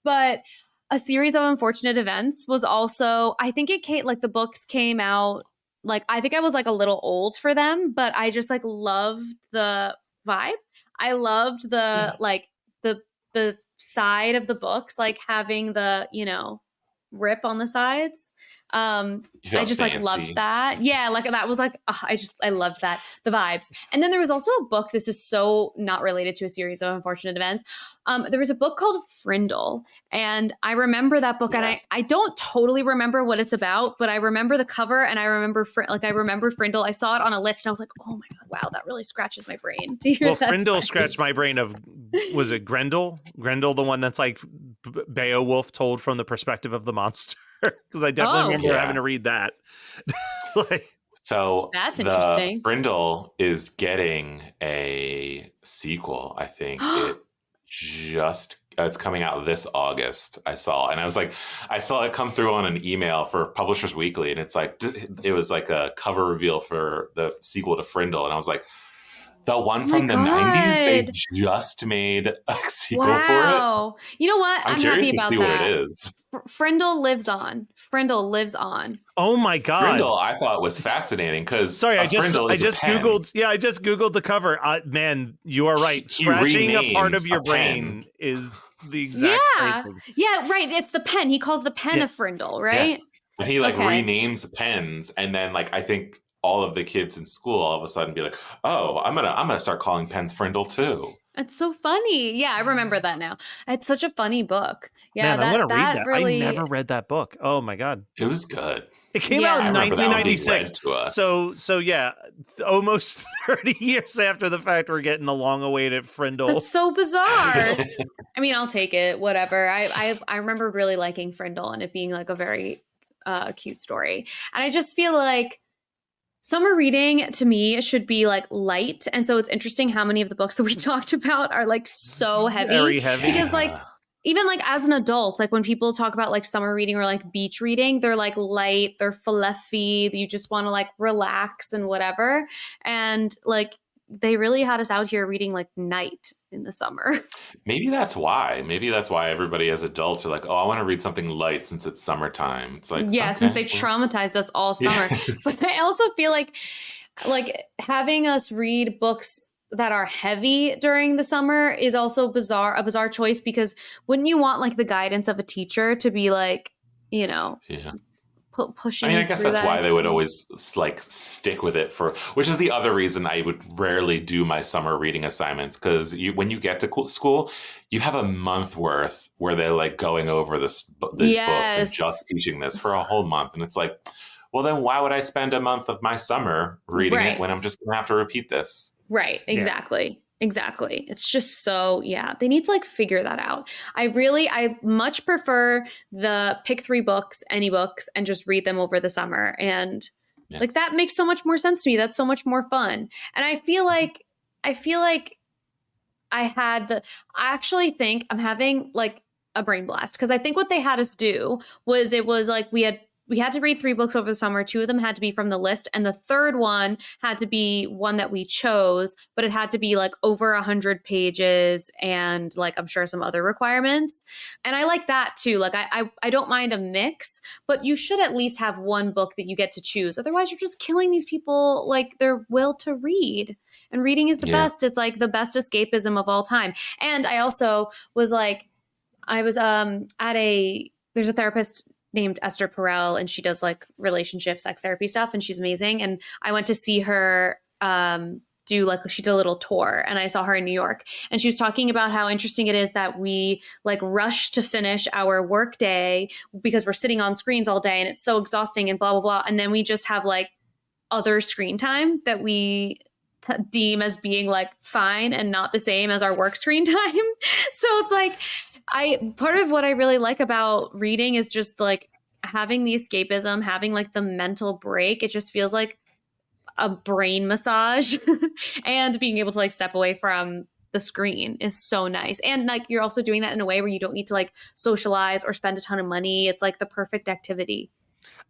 But A Series of Unfortunate Events was also, I think the books came out, like, I think I was like a little old for them, but I just like loved the vibe. I loved the side of the books, like having the, rip on the sides. I just like loved that. Yeah, like that was like I loved that, the vibes. And then there was also a book, this is so not related to a series of unfortunate events. There was a book called Frindle, and I remember that book, and I don't totally remember what it's about, but I remember the cover, and I remember Frindle. I saw it on a list, and I was like, oh my god, wow, that really scratches my brain to hear that. Frindle scratched my brain was it Grendel? Grendel, the one that's like Beowulf told from the perspective of the monster? Because I definitely remember having to read that. So that's interesting. Frindle is getting a sequel, I think. It's coming out this August, I saw. And I saw it come through on an email for Publishers Weekly. And it was like a cover reveal for the sequel to Frindle. And I was like, the one from the 90s, they just made a sequel for it. You know what? I'm curious happy to about see that. what it is. Frindle lives on. Frindle lives on. Oh my god! Frindle, I thought was fascinating because I just googled. Yeah, I just googled the cover. Man, you are right. Scratching a part of your brain is the exact phrasing. Yeah, right. It's the pen. He calls the pen a Frindle, right? Yeah. And he renames pens, and then I think all of the kids in school all of a sudden be like, "Oh, I'm gonna start calling pens Frindle too." It's so funny. Yeah, I remember that now. It's such a funny book. Yeah, man, I want to read that. Really... I never read that book. Oh my god, it was good. It came out in 1996. So yeah, almost 30 years after the fact, we're getting the long-awaited Frindle. It's so bizarre. I mean, I'll take it. Whatever. I remember really liking Frindle and it being like a very cute story, and I just feel like summer reading to me should be like light. And so it's interesting how many of the books that we talked about are like so heavy. Very heavy. Because like, even like as an adult, like when people talk about like summer reading or like beach reading, they're like light, they're fluffy. You just want to like relax and whatever. And like, they really had us out here reading like night in the summer. Maybe that's why. Everybody as adults are like, oh, I want to read something light since it's summertime. It's like, since they traumatized us all summer. Yeah. But I also feel like having us read books that are heavy during the summer is also a bizarre choice, because wouldn't you want like the guidance of a teacher to be like, pushing. I guess that's why they would always like stick with it which is the other reason I would rarely do my summer reading assignments, because when you get to school, you have a month worth where they're like going over these books and just teaching this for a whole month, and it's like, well, then why would I spend a month of my summer reading it when I'm just gonna have to repeat this? Right. Exactly. Yeah. Exactly. It's just so, they need to like figure that out. I much prefer the pick 3 books, any books, and just read them over the summer. And like, that makes so much more sense to me. That's so much more fun. And I feel like I actually think I'm having like a brain blast, because I think what they had us do was, it was like, we had to read 3 books over the summer. 2 of them had to be from the list. And the third one had to be one that we chose, but it had to be like over 100 pages and like, I'm sure some other requirements. And I like that too. Like I don't mind a mix, but you should at least have one book that you get to choose. Otherwise you're just killing these people, like their will to read. And reading is the best. It's like the best escapism of all time. And I also was like, there's a therapist named Esther Perel, and she does like relationship, sex therapy stuff, and she's amazing. And I went to see her she did a little tour, and I saw her in New York, and she was talking about how interesting it is that we like rush to finish our work day because we're sitting on screens all day and it's so exhausting and blah, blah, blah. And then we just have like other screen time that we deem as being like fine and not the same as our work screen time. So it's like, part of what I really like about reading is just like having the escapism, having like the mental break. It just feels like a brain massage and being able to like step away from the screen is so nice. And like, you're also doing that in a way where you don't need to like socialize or spend a ton of money. It's like the perfect activity.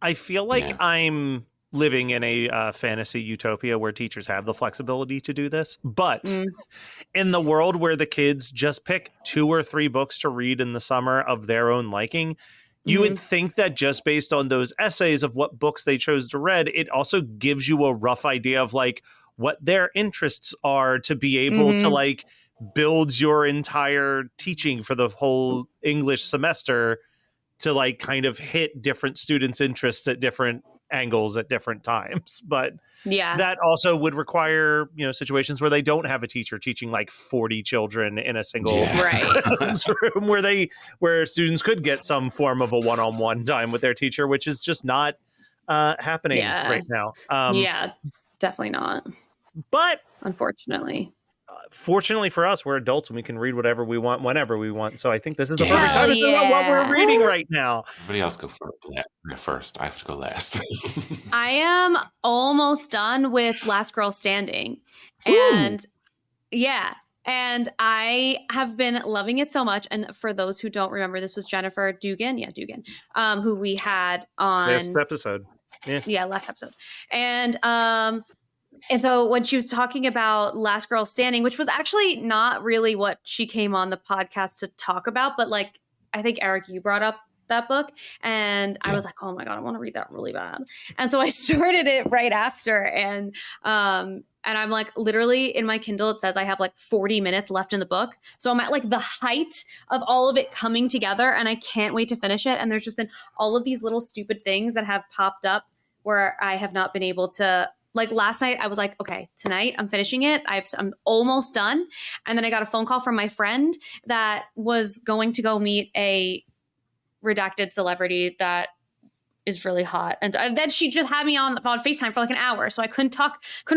I feel like I'm living in a fantasy utopia where teachers have the flexibility to do this. But in the world where the kids just pick 2 or 3 books to read in the summer of their own liking, you would think that just based on those essays of what books they chose to read, it also gives you a rough idea of like what their interests are, to be able to like builds your entire teaching for the whole English semester to like kind of hit different students' interests at different angles at different times. But Yeah. that also would require, situations where they don't have a teacher teaching like 40 children in a single Yeah. Right. classroom where students could get some form of a one-on-one time with their teacher, which is just not happening right now. Yeah, definitely not. But Unfortunately. fortunately for us, we're adults and we can read whatever we want whenever we want. So I think this is the Hell perfect time to talk about what we're yeah. reading right now. Everybody else go first. I have to go last. I am almost done with Last Girl Standing. Ooh. And yeah. And I have been loving it so much. And for those who don't remember, this was Jennifer Dugan. Yeah, Dugan. Who we had on Last episode. Yeah, last episode. And so when she was talking about Last Girl Standing, which was actually not really what she came on the podcast to talk about, but like I think Eric, you brought up that book, and I was like, oh my god, I want to read that really bad. And so I started it right after, and I'm like, literally in my Kindle it says I have like 40 minutes left in the book, so I'm at like the height of all of it coming together, and I can't wait to finish it. And there's just been all of these little stupid things that have popped up where I have not been able to. Like last night, I was like, okay, tonight I'm finishing it. I'm almost done. And then I got a phone call from my friend that was going to go meet a redacted celebrity that is really hot. And then she just had me on FaceTime for like an hour. So I couldn't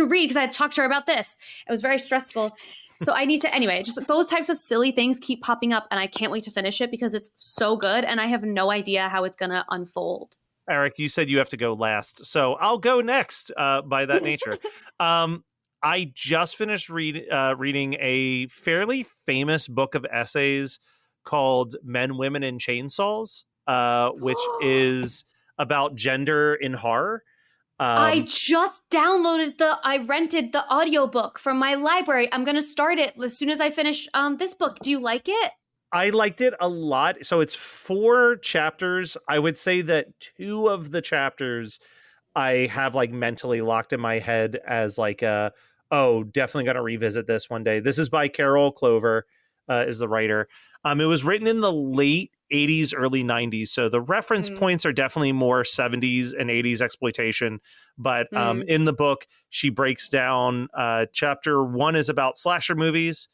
read because I had to talk to her about this. It was very stressful. So I need to, anyway, just those types of silly things keep popping up, and I can't wait to finish it because it's so good. And I have no idea how it's going to unfold. Eric, you said you have to go last, so I'll go next by that nature. I just finished reading a fairly famous book of essays called Men, Women, and Chainsaws, which is about gender in horror. I just I rented the audiobook from my library. I'm going to start it as soon as I finish this book. Do you like it? I liked it a lot. So it's 4 chapters. I would say that 2 of the chapters I have like mentally locked in my head as like definitely got to revisit this one day. This is by Carol Clover, is the writer. It was written in the late 80s, early 90s. So the reference points are definitely more 70s and 80s exploitation. But in the book, she breaks down chapter 1 is about slasher movies.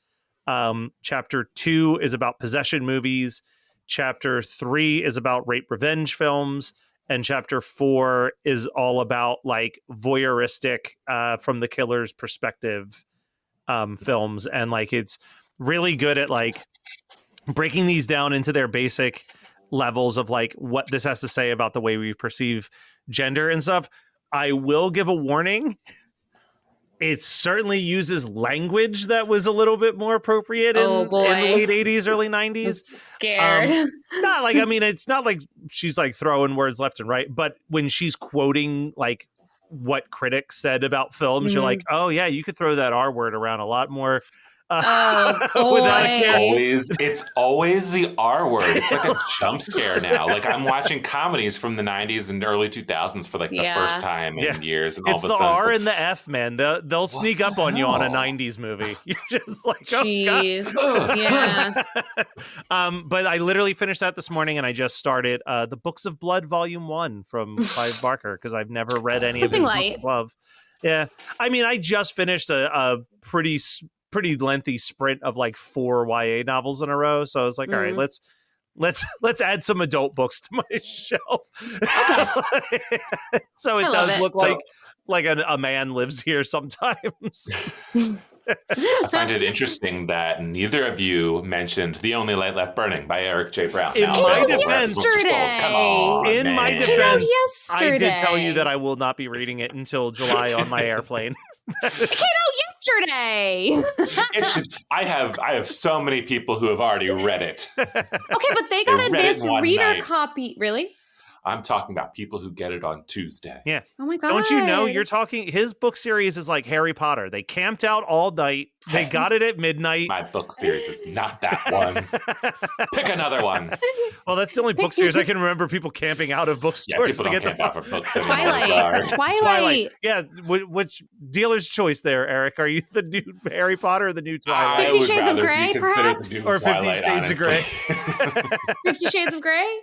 Chapter 2 is about possession movies. Chapter 3 is about rape revenge films. And chapter 4 is all about like voyeuristic from the killer's perspective films. And like it's really good at like breaking these down into their basic levels of like what this has to say about the way we perceive gender and stuff. I will give a warning. It certainly uses language that was a little bit more appropriate in the late 80s, early 90s. I'm scared. Not like, I mean, it's not like she's like throwing words left and right, but when she's quoting like what critics said about films, you're like, oh yeah, you could throw that R word around a lot more. It's always the R word. It's like a jump scare now. Like I'm watching comedies from the 90s and early 2000s for like the first time in years, and all it's of a the sudden R and the F, man. They'll sneak up on you on a 90s movie. You're just like, oh jeez. god. Yeah. But I literally finished that this morning, and I just started the Books of Blood Volume 1 from Clive Barker because I've never read any of his Books of Love. Yeah, I mean, I just finished a pretty lengthy sprint of like 4 YA novels in a row. So I was like, all right, let's add some adult books to my shelf. So it does look like a man lives here sometimes. I find it interesting that neither of you mentioned The Only Light Left Burning by Eric J. Brown. In my defense, I did tell you that I will not be reading it until July on my airplane. It came out yesterday. I have so many people who have already read it. Okay, but they got an advanced reader copy. Really? I'm talking about people who get it on Tuesday. Yeah. Oh my god! Don't you know you're talking? His book series is like Harry Potter. They camped out all night. They got it at midnight. My book series is not that one. Pick another one. Well, that's the only book series I can remember people camping out of Yeah, bookstores people to don't get the camp out for books anymore. Twilight. Sorry. Twilight. Yeah, which dealer's choice there, Eric? Are you the new Harry Potter or the new Twilight? 50 would Shades of rather be Grey, considered perhaps? the new Or 50 Twilight, Shades of Grey. honestly. 50 Shades of Grey?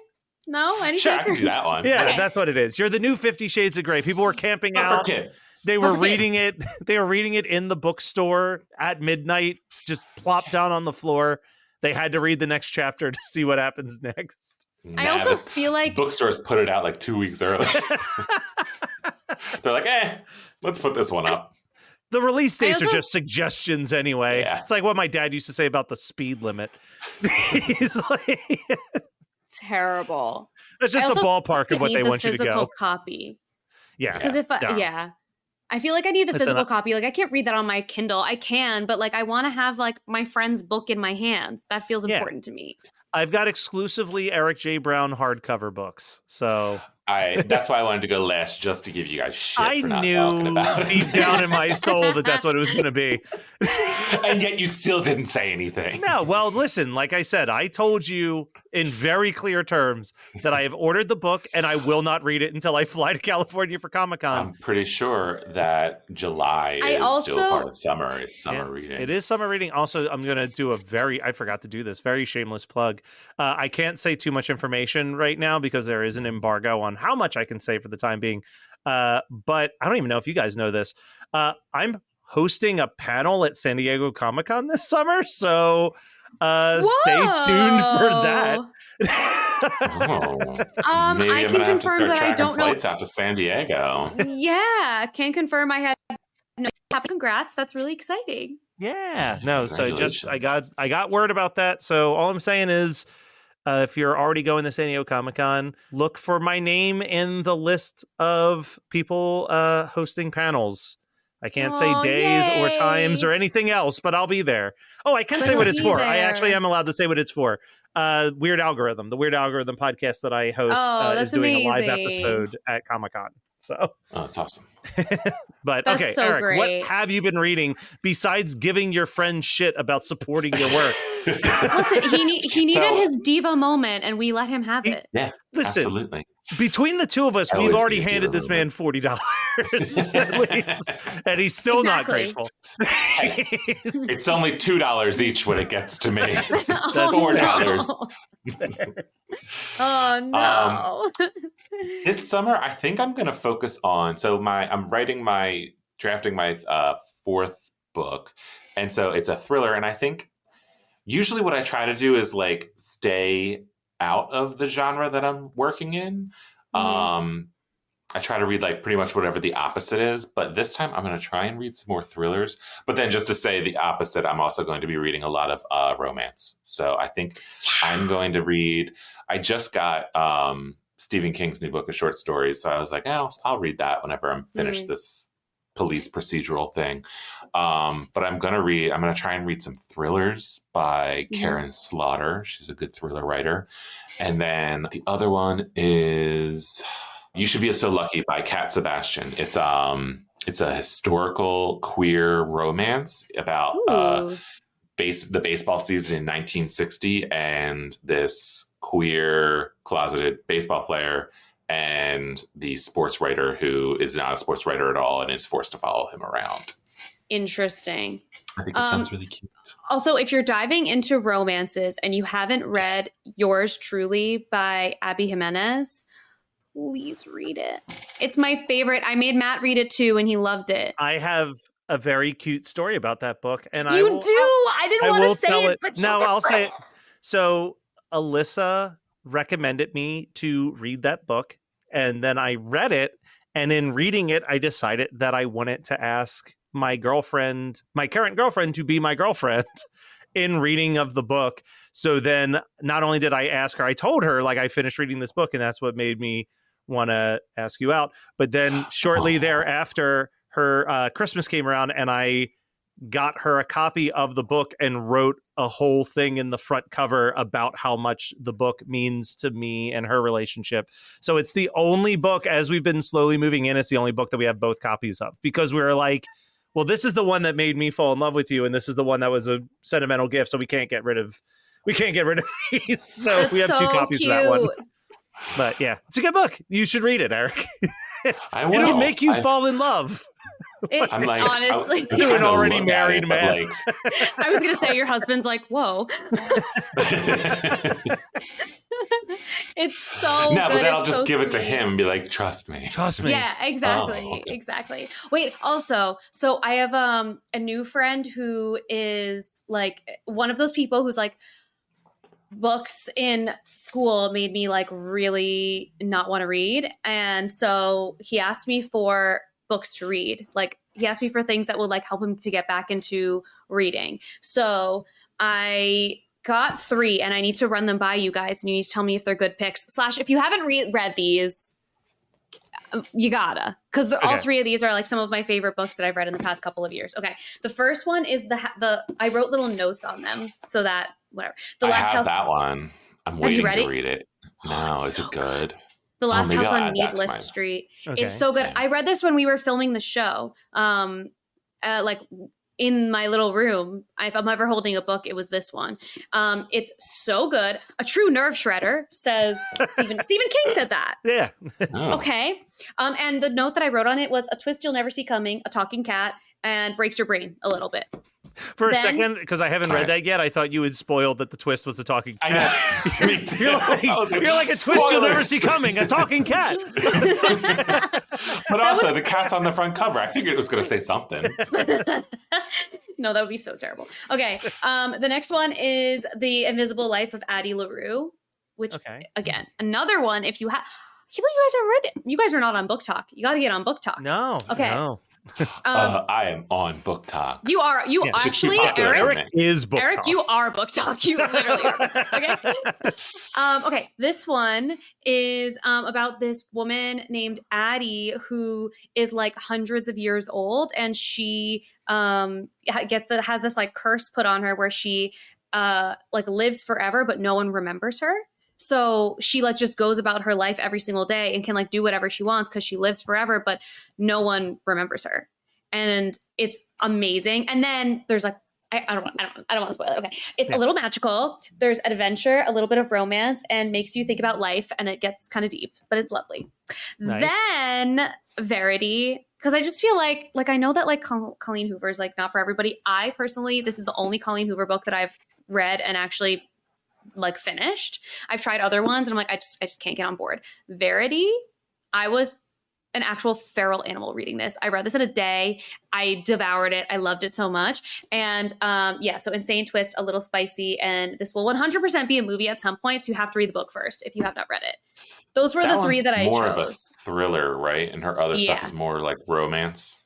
No, any Sure, I can takers? do that one. Yeah, Okay. that's what it is. You're the new 50 Shades of Grey. People were camping But for out. kids. They were For reading it. They were reading it in the bookstore at midnight, just plopped down on the floor. They had to read the next chapter to see what happens next. I Nah, also the feel like bookstores put it out like 2 weeks early. They're like, let's put this one up. The release dates are also- just suggestions anyway. Yeah. It's like what my dad used to say about the speed limit. He's like, terrible. it's I just a also ballpark of what need they the want you to physical go. copy. Yeah. Because if I, Darn. yeah, I feel like I need the Listen, physical copy. Like I can't read that on my Kindle. I can, but like I want to have like my friend's book in my hands. That feels Yeah. important to me. I've got exclusively Eric J. Brown hardcover books. So That's why I wanted to go last, just to give you guys shit I for not talking knew about it. deep down in my soul that that's what it was going to be. And yet you still didn't say anything. No, well, listen, like I said, I told you in very clear terms that I have ordered the book and I will not read it until I fly to California for Comic-Con. I'm pretty sure that July I is also- still part of summer. It's summer Yeah, reading. It is summer reading. Also, I'm going to do I forgot to do this, very shameless plug. I can't say too much information right now because there is an embargo on how much I can say for the time being. But I don't even know if you guys know this. I'm hosting a panel at San Diego Comic-Con this summer, so stay tuned for that. Oh. I Maybe I'm can gonna have to confirm start that I tracking don't know. flights out to San Diego. Yeah, can confirm I had no happy. Congrats, that's really exciting. Yeah, no. So just I Congratulations. got word about that. So all I'm saying is, if you're already going to San Diego Comic-Con, look for my name in the list of people hosting panels. I can't say Aw, days or times yay. or anything else, but I'll be there. Oh, I can say You'll what it's be for. I actually there. am allowed to say what it's for. Weird Algorithm, the Weird Algorithm podcast that I host, Oh, is that's doing a live amazing. episode at Comic-Con. So, Oh, it's awesome. but That's okay, so Eric, great. what have you been reading besides giving your friend shit about supporting your work? Listen, he needed So- his diva moment, and we let him have it. Yeah, Listen, absolutely. between the two of us, I we've always already need to do handed a this little man $40 at least, and he's still not Exactly. grateful. It's only $2 each when it gets to me. It's Oh, $4. no. Oh no! This summer, I think I'm going to focus on. So I'm drafting my fourth book, and so it's a thriller. And I think usually what I try to do is like stay out of the genre that I'm working in. I try to read like pretty much whatever the opposite is, but this time I'm going to try and read some more thrillers. But then just to say the opposite, I'm also going to be reading a lot of romance. So I think I'm going to read. I just got Stephen King's new book of short stories, so I was like, I'll read that whenever I'm finished this police procedural thing. But I'm going to try and read some thrillers by Karen Slaughter. She's a good thriller writer. And then the other one is You Should Be So Lucky by Kat Sebastian. It's a historical queer romance about Ooh. the baseball season in 1960 and this queer closeted baseball player and the sports writer who is not a sports writer at all and is forced to follow him around. Interesting. I think it sounds really cute. Also, if you're diving into romances and you haven't read Yours Truly by Abby Jimenez, please read it. It's my favorite. I made Matt read it too, and he loved it. I have a very cute story about that book, and You do. I didn't I want will to say tell it, but no, you're I'll say right. it. So Alyssa recommended me to read that book, and then I read it. And in reading it, I decided that I wanted to ask my current girlfriend, to be my girlfriend in reading of the book. So then not only did I ask her, I told her like I finished reading this book, and that's what made me want to ask you out. But then shortly thereafter, her Christmas came around, and I got her a copy of the book and wrote a whole thing in the front cover about how much the book means to me and her relationship. So it's the only book, as we've been slowly moving in, it's the only book that we have both copies of, because we were like, well, this is the one that made me fall in love with you, and this is the one that was a sentimental gift, so we can't get rid of these. So That's we have two so copies cute. of that one. But yeah, it's a good book. You should read it, Eric. I will. It'll make you fall in love. I'm like, honestly, I'm To trying an to already look at married it, but, man. like, I was gonna say your husband's like, whoa. It's so no, good. but then I'll It's just so give it to sweet. him and be like, trust me. Trust me. Yeah, exactly. Oh. Exactly. Wait, also, so I have a new friend who is like one of those people who's like, books in school made me like really not want to read. And so he asked me for books to read. Like he asked me for things that would like help him to get back into reading. So I got 3 and I need to run them by you guys, and you need to tell me if they're good picks. / if you haven't read these, you gotta, because all Okay. 3 of these are like some of my favorite books that I've read in the past couple of years. Okay, the first one is the I wrote little notes on them so that whatever. The I Last have House. that one. I'm you waiting read to it? read it. No, is So it good? The Last maybe House I'll on add that to Needless mine. Street. Okay. It's so good. Okay. I read this when we were filming the show. Like in my little room. If I'm ever holding a book, it was this one. It's so good. A true nerve shredder, says Stephen. Stephen King said that. Yeah. Oh. Okay. And the note that I wrote on it was a twist you'll never see coming, a talking cat, and breaks your brain a little bit. For a Then- second, because I haven't read Alright. that yet, I thought you had spoiled that the twist was a talking I cat. know. Me too. You're like, I was you're like a twist you'll never spoilers. see coming, a talking cat. But also, the cat's on the front cover. I figured it was going to say something. No, that would be so terrible. Okay. The next one is The Invisible Life of Addie LaRue, which Okay. again, another one. If you have, I can't believe you guys haven't read it. You guys are not on Book Talk. You got to get on Book Talk. No. Okay. No. I am on Book Talk. You are. You Yeah, just keep actually, popular. Eric. Eric is book Eric, talk. you are Book Talk. You literally are. Book Talk, okay. Okay. This one is about this woman named Addie who is like hundreds of years old, and she has this like curse put on her where she like lives forever, but no one remembers her. So she like just goes about her life every single day and can like do whatever she wants because she lives forever, but no one remembers her. And it's amazing. And then there's like, I don't want to spoil it. Okay. It's a little magical. There's adventure, a little bit of romance, and makes you think about life, and it gets kind of deep, but it's lovely. Nice. Then Verity, because I just feel like I know that like Colleen Hoover is like not for everybody. I personally, this is the only Colleen Hoover book that I've read and actually like finished. I've tried other ones and I'm like, I just can't get on board. Verity, I was an actual feral animal reading this. I read this in a day. I devoured it. I loved it so much. And so insane twist, a little spicy, and this will 100% be a movie at some point. So you have to read the book first if you have not read it. Those were the 3 one's that I more chose. of a thriller, right? And her other stuff Yeah. is more like romance.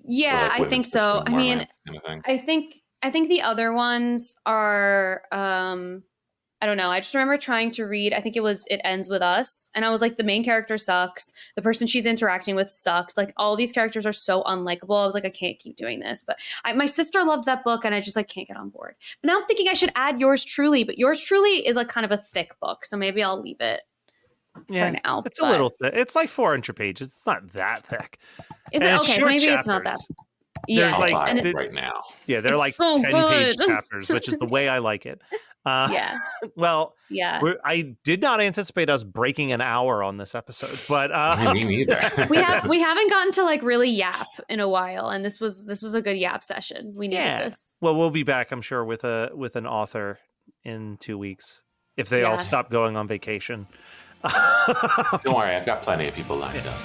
Yeah, Or, like, I think women's so. fiction I mean, romance kind of thing. I think the other ones are I don't know. I just remember trying to read, I think It Ends With Us. And I was like, the main character sucks. The person she's interacting with sucks. Like all these characters are so unlikable. I was like, I can't keep doing this. But my sister loved that book and I just like can't get on board. But now I'm thinking I should add Yours Truly. But Yours Truly is like kind of a thick book. So maybe I'll leave it Yeah, for now. it's a but- little thick. It's like 400 pages. It's not that thick. Is And it it's okay? So short maybe it's not that. chapters. Yeah. I'll like- buy and it it's, right now. Yeah, they're It's like so 10-page good. chapters, which is the way I like it. Yeah. Well, Yeah. I did not anticipate us breaking an hour on this episode, but Me neither. we haven't gotten to like really yap in a while, and this was a good yap session. We needed Yeah. this. well, we'll be back, I'm sure, with an author in 2 weeks if they all Yeah. stop going on vacation. Don't worry, I've got plenty of people lined up.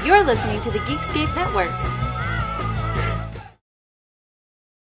You're listening to the Geekscape Network.